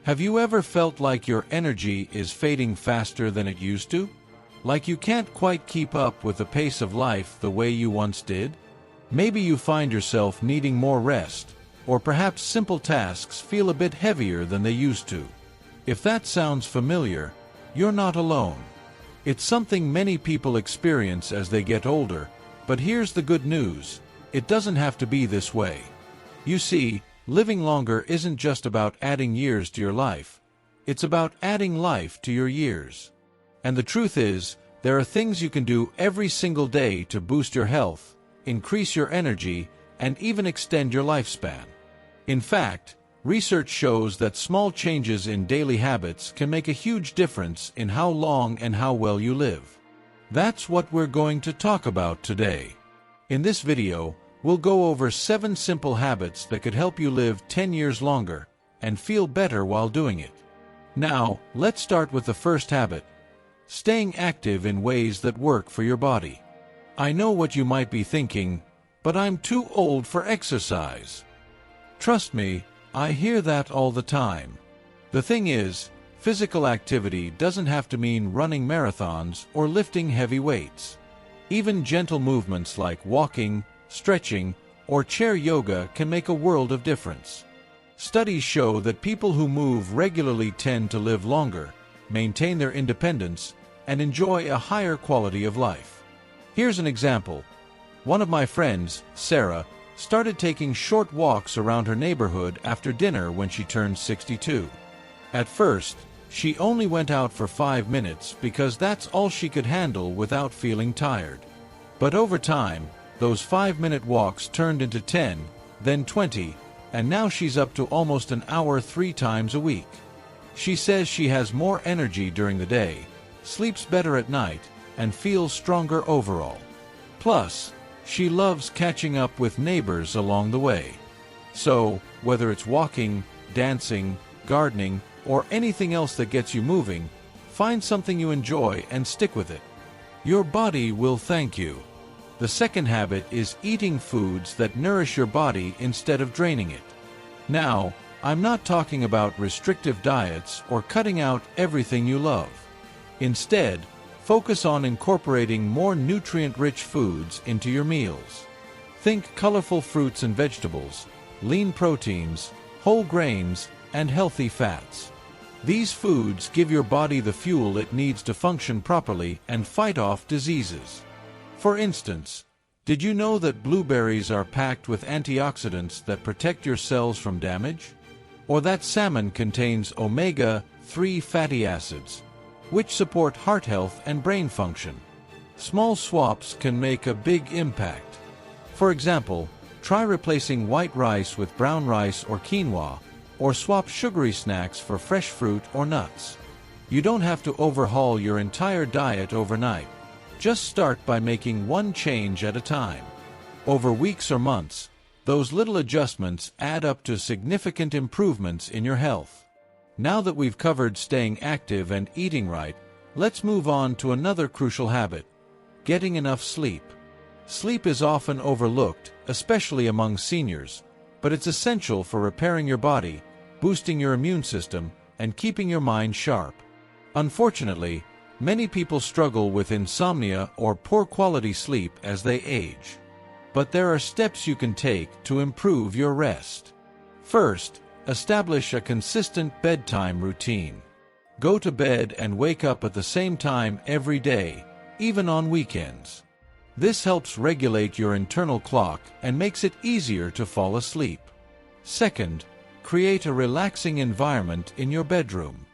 Have you ever felt like your energy is fading faster than it used to? Like you can't quite keep up with the pace of life the way you once did? Maybe you find yourself needing more rest, or perhaps simple tasks feel a bit heavier than they used to. If that sounds familiar, you're not alone. It's something many people experience as they get older, but here's the good news: it doesn't have to be this way. You see, living longer isn't just about adding years to your life. It's about adding life to your years. And the truth is, there are things you can do every single day to boost your health, increase your energy, and even extend your lifespan. In fact, research shows that small changes in daily habits can make a huge difference in how long and how well you live. That's what we're going to talk about today. In this video, we'll go over 7 simple habits that could help you live 10 years longer and feel better while doing it. Now, let's start with the first habit: staying active in ways that work for your body. I know what you might be thinking, but I'm too old for exercise. Trust me, I hear that all the time. The thing is, physical activity doesn't have to mean running marathons or lifting heavy weights. Even gentle movements like walking, stretching, or chair yoga can make a world of difference. Studies show that people who move regularly tend to live longer, maintain their independence, and enjoy a higher quality of life. Here's an example. One of my friends, Sarah, started taking short walks around her neighborhood after dinner when she turned 62. At first, she only went out for 5 minutes because that's all she could handle without feeling tired. But over time, those 5-minute walks turned into 10, then 20, and now she's up to almost an hour 3 times a week. She says she has more energy during the day, sleeps better at night, and feels stronger overall. Plus, she loves catching up with neighbors along the way. So, whether it's walking, dancing, gardening, or anything else that gets you moving, find something you enjoy and stick with it. Your body will thank you. The second habit is eating foods that nourish your body instead of draining it. Now, I'm not talking about restrictive diets or cutting out everything you love. Instead, focus on incorporating more nutrient-rich foods into your meals. Think colorful fruits and vegetables, lean proteins, whole grains, and healthy fats. These foods give your body the fuel it needs to function properly and fight off diseases. For instance, did you know that blueberries are packed with antioxidants that protect your cells from damage? Or that salmon contains omega-3 fatty acids, which support heart health and brain function? Small swaps can make a big impact. For example, try replacing white rice with brown rice or quinoa, or swap sugary snacks for fresh fruit or nuts. You don't have to overhaul your entire diet overnight. Just start by making one change at a time. Over weeks or months, those little adjustments add up to significant improvements in your health. Now that we've covered staying active and eating right, let's move on to another crucial habit: getting enough sleep. Sleep is often overlooked, especially among seniors, but it's essential for repairing your body, boosting your immune system, and keeping your mind sharp. Unfortunately, many people struggle with insomnia or poor quality sleep as they age. But there are steps you can take to improve your rest. First, establish a consistent bedtime routine. Go to bed and wake up at the same time every day, even on weekends. This helps regulate your internal clock and makes it easier to fall asleep. Second, create a relaxing environment in your bedroom.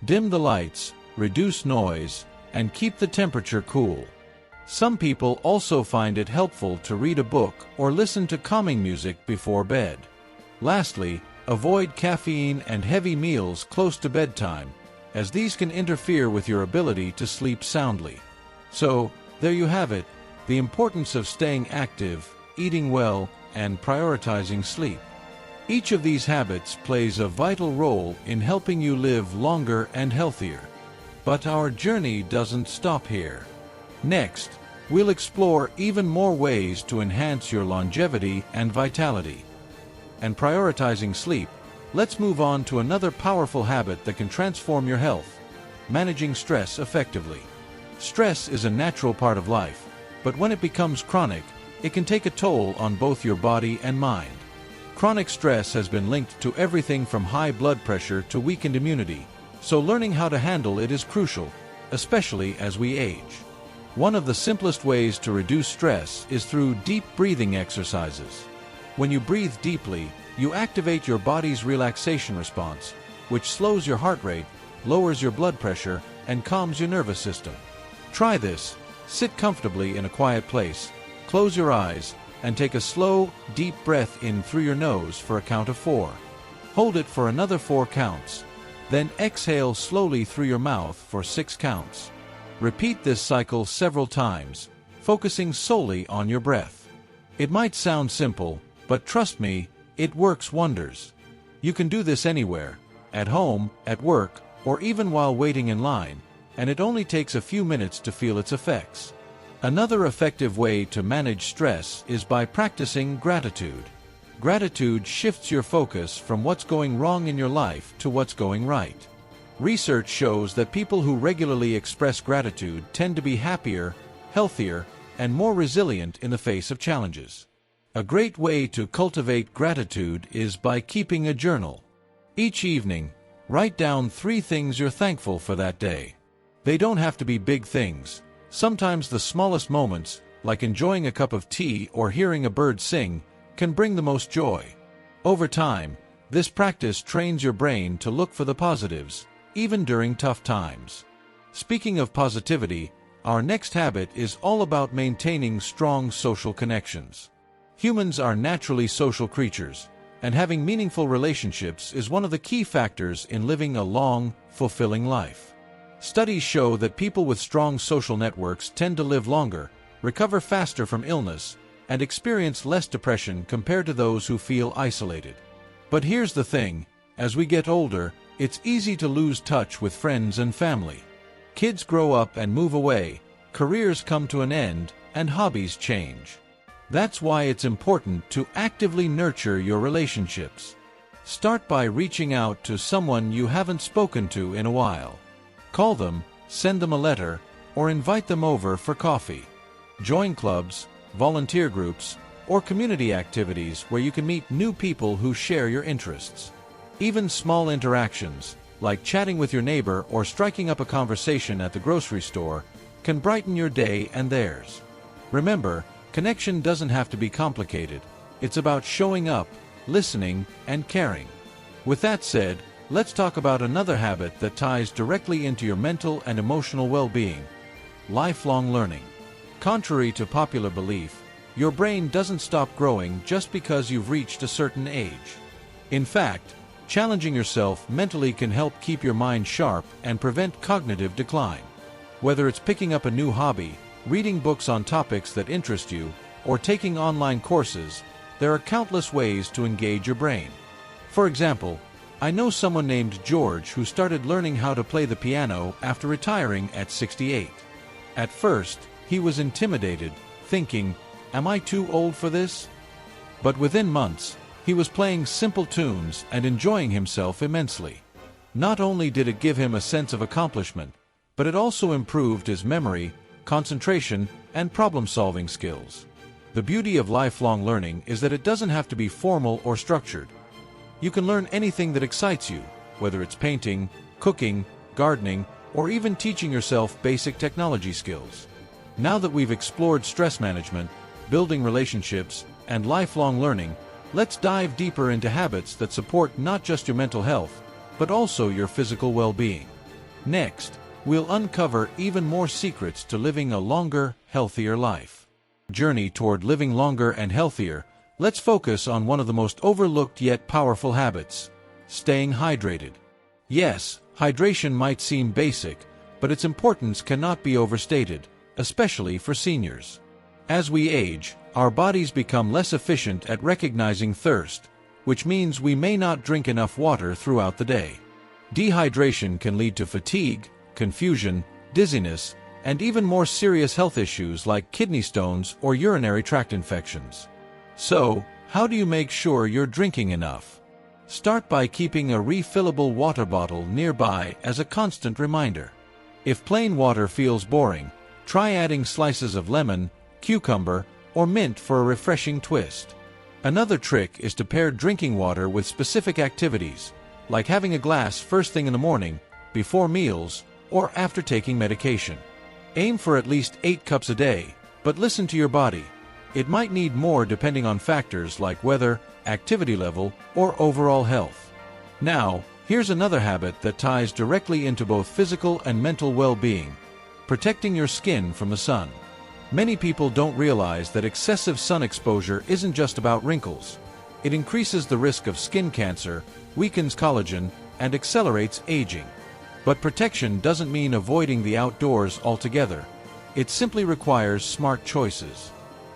Dim the lights, reduce noise, and keep the temperature cool. Some people also find it helpful to read a book or listen to calming music before bed. Lastly, avoid caffeine and heavy meals close to bedtime, as these can interfere with your ability to sleep soundly. So, there you have it, the importance of staying active, eating well, and prioritizing sleep. Each of these habits plays a vital role in helping you live longer and healthier. But our journey doesn't stop here. Next, we'll explore even more ways to enhance your longevity and vitality. And prioritizing sleep, let's move on to another powerful habit that can transform your health: managing stress effectively. Stress is a natural part of life, but when it becomes chronic, it can take a toll on both your body and mind. Chronic stress has been linked to everything from high blood pressure to weakened immunity, so learning how to handle it is crucial, especially as we age. One of the simplest ways to reduce stress is through deep breathing exercises. When you breathe deeply, you activate your body's relaxation response, which slows your heart rate, lowers your blood pressure, and calms your nervous system. Try this. Sit comfortably in a quiet place, close your eyes, and take a slow, deep breath in through your nose for a count of 4. Hold it for another 4 counts. Then exhale slowly through your mouth for 6 counts. Repeat this cycle several times, focusing solely on your breath. It might sound simple, but trust me, it works wonders. You can do this anywhere, at home, at work, or even while waiting in line, and it only takes a few minutes to feel its effects. Another effective way to manage stress is by practicing gratitude. Gratitude shifts your focus from what's going wrong in your life to what's going right. Research shows that people who regularly express gratitude tend to be happier, healthier, and more resilient in the face of challenges. A great way to cultivate gratitude is by keeping a journal. Each evening, write down 3 things you're thankful for that day. They don't have to be big things. Sometimes the smallest moments, like enjoying a cup of tea or hearing a bird sing, can bring the most joy. Over time, this practice trains your brain to look for the positives, even during tough times. Speaking of positivity, our next habit is all about maintaining strong social connections. Humans are naturally social creatures, and having meaningful relationships is one of the key factors in living a long, fulfilling life. Studies show that people with strong social networks tend to live longer, recover faster from illness, and experience less depression compared to those who feel isolated. But here's the thing: as we get older, it's easy to lose touch with friends and family. Kids grow up and move away, careers come to an end, and hobbies change. That's why it's important to actively nurture your relationships. Start by reaching out to someone you haven't spoken to in a while. Call them, send them a letter, or invite them over for coffee. Join clubs, volunteer groups, or community activities where you can meet new people who share your interests. Even small interactions, like chatting with your neighbor or striking up a conversation at the grocery store, can brighten your day and theirs. Remember, connection doesn't have to be complicated. It's about showing up, listening, and caring. With that said, let's talk about another habit that ties directly into your mental and emotional well-being: lifelong learning. Contrary to popular belief, your brain doesn't stop growing just because you've reached a certain age. In fact, challenging yourself mentally can help keep your mind sharp and prevent cognitive decline. Whether it's picking up a new hobby, reading books on topics that interest you, or taking online courses, there are countless ways to engage your brain. For example, I know someone named George who started learning how to play the piano after retiring at 68. At first, he was intimidated, thinking, "Am I too old for this?" But within months, he was playing simple tunes and enjoying himself immensely. Not only did it give him a sense of accomplishment, but it also improved his memory, concentration, and problem-solving skills. The beauty of lifelong learning is that it doesn't have to be formal or structured. You can learn anything that excites you, whether it's painting, cooking, gardening, or even teaching yourself basic technology skills. Now that we've explored stress management, building relationships, and lifelong learning, let's dive deeper into habits that support not just your mental health, but also your physical well-being. Next, we'll uncover even more secrets to living a longer, healthier life. Journey toward living longer and healthier, let's focus on one of the most overlooked yet powerful habits: staying hydrated. Yes, hydration might seem basic, but its importance cannot be overstated, especially for seniors. As we age, our bodies become less efficient at recognizing thirst, which means we may not drink enough water throughout the day. Dehydration can lead to fatigue, confusion, dizziness, and even more serious health issues like kidney stones or urinary tract infections. So, how do you make sure you're drinking enough? Start by keeping a refillable water bottle nearby as a constant reminder. If plain water feels boring, try adding slices of lemon, cucumber, or mint for a refreshing twist. Another trick is to pair drinking water with specific activities, like having a glass first thing in the morning, before meals, or after taking medication. Aim for at least 8 cups a day, but listen to your body. It might need more depending on factors like weather, activity level, or overall health. Now, here's another habit that ties directly into both physical and mental well-being: protecting your skin from the sun. Many people don't realize that excessive sun exposure isn't just about wrinkles. It increases the risk of skin cancer, weakens collagen, and accelerates aging. But protection doesn't mean avoiding the outdoors altogether. It simply requires smart choices.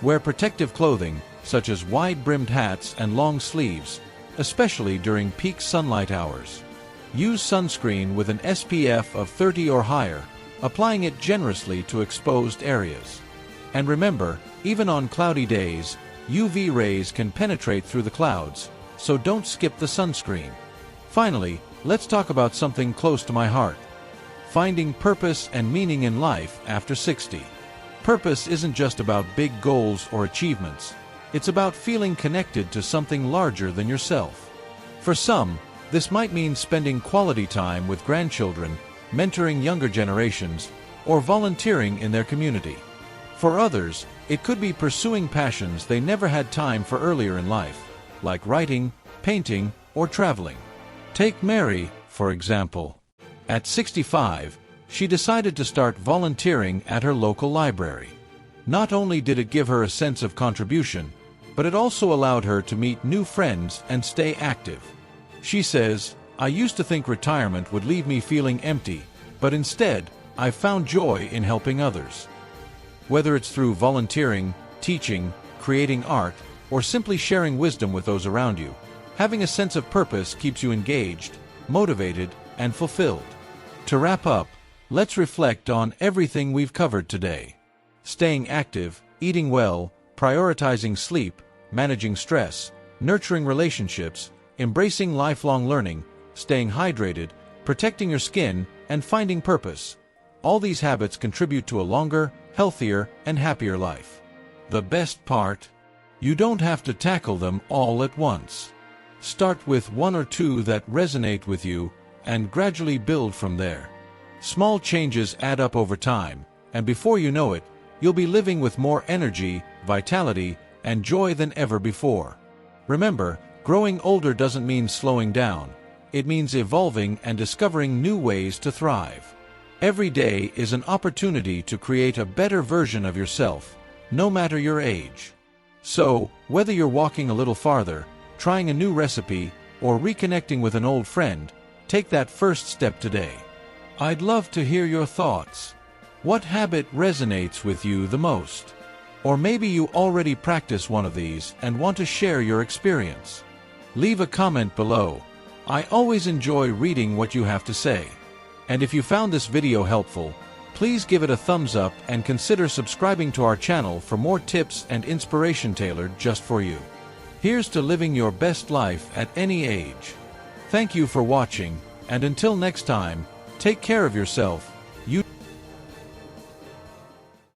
Wear protective clothing, such as wide-brimmed hats and long sleeves, especially during peak sunlight hours. Use sunscreen with an SPF of 30 or higher, applying it generously to exposed areas. And remember, even on cloudy days, UV rays can penetrate through the clouds, so don't skip the sunscreen. Finally, let's talk about something close to my heart: finding purpose and meaning in life after 60. Purpose isn't just about big goals or achievements. It's about feeling connected to something larger than yourself. For some, this might mean spending quality time with grandchildren, mentoring younger generations, or volunteering in their community. For others, it could be pursuing passions they never had time for earlier in life, like writing, painting, or traveling. Take Mary, for example. At 65, she decided to start volunteering at her local library. Not only did it give her a sense of contribution, but it also allowed her to meet new friends and stay active. She says, "I used to think retirement would leave me feeling empty, but instead, I found joy in helping others." Whether it's through volunteering, teaching, creating art, or simply sharing wisdom with those around you, having a sense of purpose keeps you engaged, motivated, and fulfilled. To wrap up, let's reflect on everything we've covered today. Staying active, eating well, prioritizing sleep, managing stress, nurturing relationships, embracing lifelong learning, staying hydrated, protecting your skin, and finding purpose. All these habits contribute to a longer, healthier, and happier life. The best part? You don't have to tackle them all at once. Start with 1 or 2 that resonate with you, and gradually build from there. Small changes add up over time, and before you know it, you'll be living with more energy, vitality, and joy than ever before. Remember, growing older doesn't mean slowing down. It means evolving and discovering new ways to thrive. Every day is an opportunity to create a better version of yourself, no matter your age. So, whether you're walking a little farther, trying a new recipe, or reconnecting with an old friend, take that first step today. I'd love to hear your thoughts. What habit resonates with you the most? Or maybe you already practice one of these and want to share your experience. Leave a comment below. I always enjoy reading what you have to say. And if you found this video helpful, please give it a thumbs up and consider subscribing to our channel for more tips and inspiration tailored just for you. Here's to living your best life at any age. Thank you for watching, and until next time, take care of yourself,